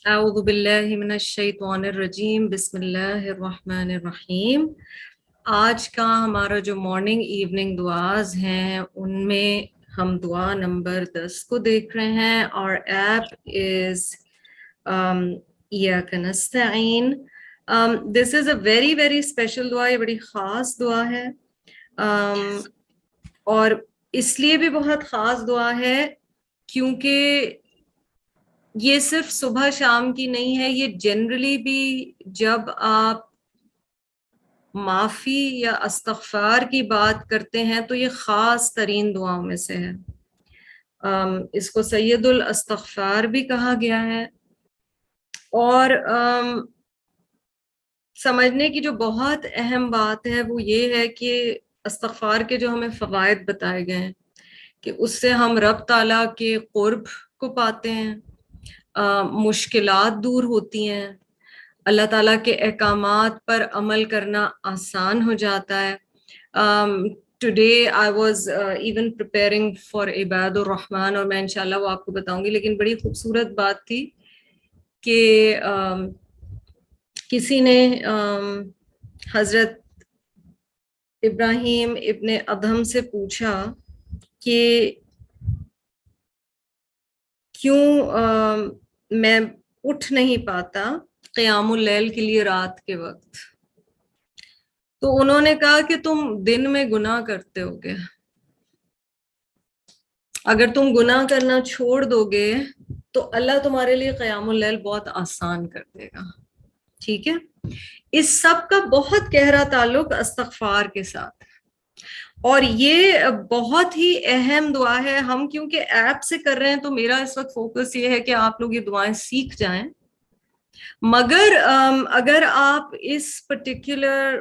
اعوذ باللہ من الشیطان الرجیم بسم اللہ الرحمن الرحیم۔ آج کا ہمارا جو مارننگ ایوننگ دعاز ہیں ان میں ہم دعا نمبر 10 کو دیکھ رہے ہیں اور ایپ از ایاک نستعین۔ This is a very very special دعا، یہ بڑی خاص دعا ہے اور اس لیے بھی بہت خاص دعا ہے کیونکہ یہ صرف صبح شام کی نہیں ہے، یہ جنرلی بھی جب آپ معافی یا استغفار کی بات کرتے ہیں تو یہ خاص ترین دعاؤں میں سے ہے۔ اس کو سید الاستغفار بھی کہا گیا ہے اور سمجھنے کی جو بہت اہم بات ہے وہ یہ ہے کہ استغفار کے جو ہمیں فوائد بتائے گئے ہیں کہ اس سے ہم رب تعالیٰ کے قرب کو پاتے ہیں، مشکلات دور ہوتی ہیں، اللہ تعالیٰ کے احکامات پر عمل کرنا آسان ہو جاتا ہے۔ Today I was even preparing for عباد الرحمن، اور میں انشاءاللہ وہ آپ کو بتاؤں گی، لیکن بڑی خوبصورت بات تھی کہ کسی نے حضرت ابراہیم ابن ادہم سے پوچھا کہ کیوں میں اٹھ نہیں پاتا قیام اللیل کے لیے رات کے وقت، تو انہوں نے کہا کہ تم دن میں گناہ کرتے ہوگے، اگر تم گناہ کرنا چھوڑ دو گے تو اللہ تمہارے لیے قیام اللیل بہت آسان کر دے گا۔ ٹھیک ہے، اس سب کا بہت گہرا تعلق استغفار کے ساتھ، اور یہ بہت ہی اہم دعا ہے۔ ہم کیونکہ ایپ سے کر رہے ہیں تو میرا اس وقت فوکس یہ ہے کہ آپ لوگ یہ دعائیں سیکھ جائیں، مگر اگر آپ اس پرٹیکولر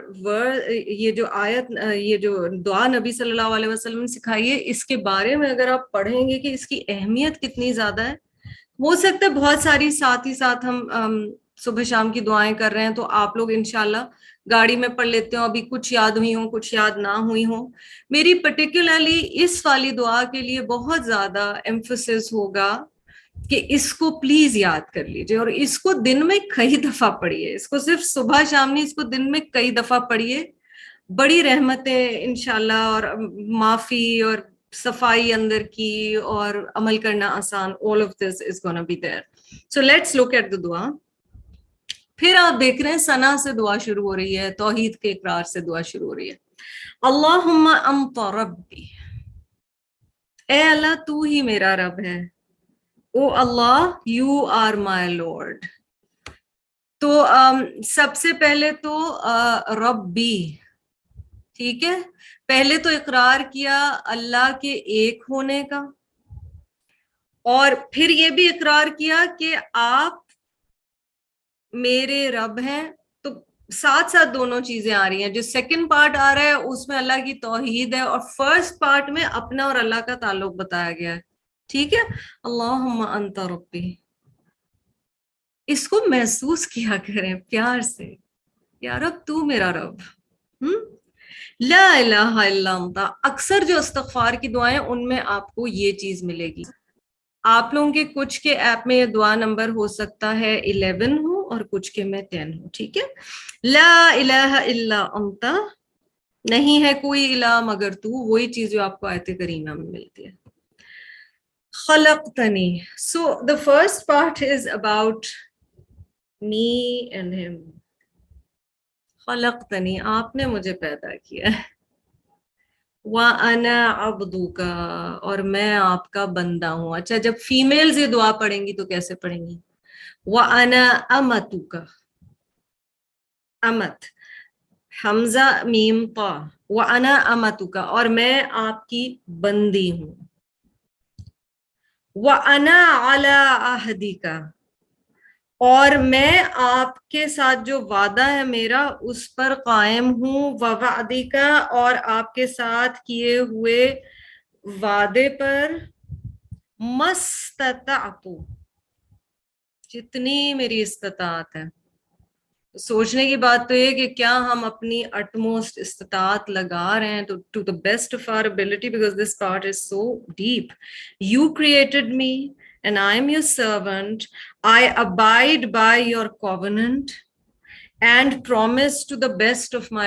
یہ جو آیت، یہ جو دعا نبی صلی اللہ علیہ وسلم نے سکھائی ہے، اس کے بارے میں اگر آپ پڑھیں گے کہ اس کی اہمیت کتنی زیادہ ہے، ہو سکتا ہے بہت ساری ساتھ ہی ساتھ ہم صبح شام کی دعائیں کر رہے ہیں تو آپ لوگ انشاءاللہ گاڑی میں پڑھ لیتے ہوں، ابھی کچھ یاد ہوئی ہوں کچھ یاد نہ ہوئی ہوں۔ میری پرٹیکولرلی اس والی دعا کے لیے بہت زیادہ ایمفسس ہوگا کہ اس کو پلیز یاد کر لیجئے، اور اس کو دن میں کئی دفعہ پڑھیے، اس کو صرف صبح شام نہیں، اس کو دن میں کئی دفعہ پڑھیے، بڑی رحمتیں انشاءاللہ اور معافی اور صفائی اندر کی اور عمل کرنا آسان، all of this is gonna be there. So let's look at the دعا۔ پھر آپ دیکھ رہے ہیں ثنا سے دعا شروع ہو رہی ہے، توحید کے اقرار سے دعا شروع ہو رہی ہے۔ اللہم انت ربی، اے اللہ تو ہی میرا رب ہے، او اللہ یو آر مائی لارڈ۔ تو سب سے پہلے تو ربی، ٹھیک ہے، پہلے تو اقرار کیا اللہ کے ایک ہونے کا، اور پھر یہ بھی اقرار کیا کہ آپ میرے رب ہیں۔ تو ساتھ ساتھ دونوں چیزیں آ رہی ہیں، جو سیکنڈ پارٹ آ رہا ہے اس میں اللہ کی توحید ہے، اور فرسٹ پارٹ میں اپنا اور اللہ کا تعلق بتایا گیا ہے۔ ٹھیک ہے، اللہم انت ربی، اس کو محسوس کیا کریں پیار سے، یا رب تو میرا رب۔ لا الہ الا انت، اکثر جو استغفار کی دعائیں ان میں آپ کو یہ چیز ملے گی۔ آپ لوگوں کے کچھ کے ایپ میں یہ دعا نمبر ہو سکتا ہے 11 ہو اور کچھ کے میں 10 ہو، ٹھیک ہے۔ لا الہ الا انت، نہیں ہے کوئی الہ مگر تو، وہی چیز جو آپ کو آیت کریمہ میں ملتی ہے۔ خلقتنی، so the first part is about me and him۔ خلقتنی، آپ نے مجھے پیدا کیا ہے، وَأَنَا عَبْدُكَ، اور میں آپ کا بندہ ہوں۔ اچھا، جب فیمیلز یہ دعا پڑھیں گی تو کیسے پڑھیں گی؟ وَأَنَا أَمَتُكَ، امت، حمزہ میم طا، وَأَنَا أَمَتُكَ، اور میں آپ کی بندی ہوں۔ وَأَنَا عَلَىٰ عَهْدِكَ، اور میں آپ کے ساتھ جو وعدہ ہے میرا اس پر قائم ہوں، وَوَعْدِكَ، اور آپ کے ساتھ کیے ہوئے وعدے پر، مَسْتَطَعْتُ، جتنی میری استطاعت ہے۔ سوچنے کی بات تو یہ کہ کیا ہم اپنی اٹموسٹ استطاعت لگا رہے ہیں تو to the best of our ability, because this part is so deep. You created me and I am your servant. I abide by your covenant and promise to the best of my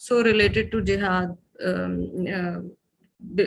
So related to jihad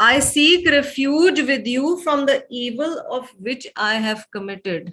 I seek refuge with you from the evil of which I have committed.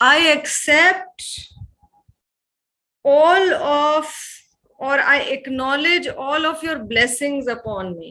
I accept all of, or I acknowledge all of your blessings upon me.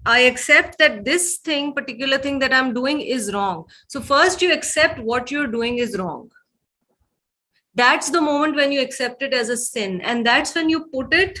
I accept that this thing, particular thing that I'm doing is wrong. So first you accept what you're doing is wrong. That's the moment when you accept it as a sin, and that's when you put it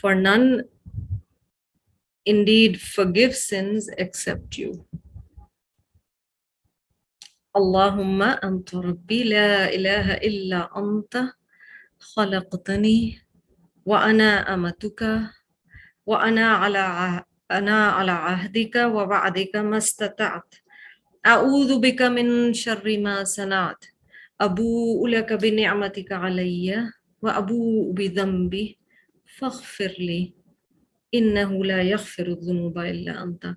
For none indeed forgive sins except you. اللهم أنت ربي لا إله إلا أنت خلقتني وأنا أمتك وأنا على عهدك ووعدك ما استطعت. أعوذ بك من شر ما صنعت. أبوء لك بنعمتك علي وأبوء بذنبي فاغفر لي إنه لا يغفر الذنوب إلا أنت.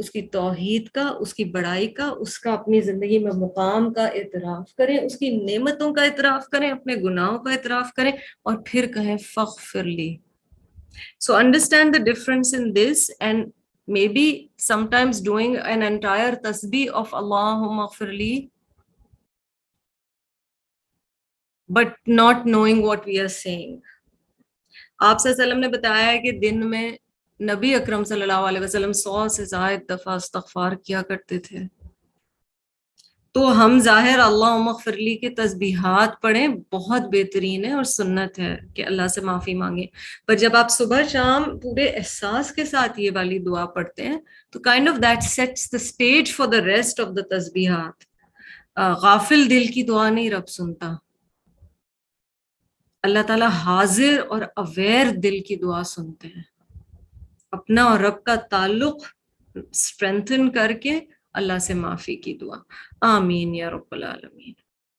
اس کی توحید کا، اس کی بڑائی کا، اس کا اپنی زندگی میں مقام کا اعتراف کریں، اس کی نعمتوں کا اعتراف کریں، اپنے گناہوں کا اعتراف کریں، اور پھر کہیں فغفر لی. So understand the difference in this, and maybe sometimes doing an entire tasbih of Allahumma ghfirli, but not knowing what we are saying. آپ صلی اللہ علیہ وسلم نے بتایا ہے کہ دن میں نبی اکرم صلی اللہ علیہ وسلم 100 سے زائد دفعہ استغفار کیا کرتے تھے. تو ہم ظاہر اللہم اغفر لی کے تسبیحات پڑھیں، بہت بہترین ہے اور سنت ہے کہ اللہ سے معافی مانگیں. پر جب آپ صبح شام پورے احساس کے ساتھ یہ والی دعا پڑھتے ہیں تو kind of that sets the stage for the rest of the تسبیحات. غافل دل کی دعا نہیں رب سنتا. اللہ تعالیٰ حاضر اور اویئر دل کی دعا سنتے ہیں. اپنا اور رب کا تعلق اسٹرینتھن کر کے اللہ سے معافی کی دعا. آمین یا رب العالمین.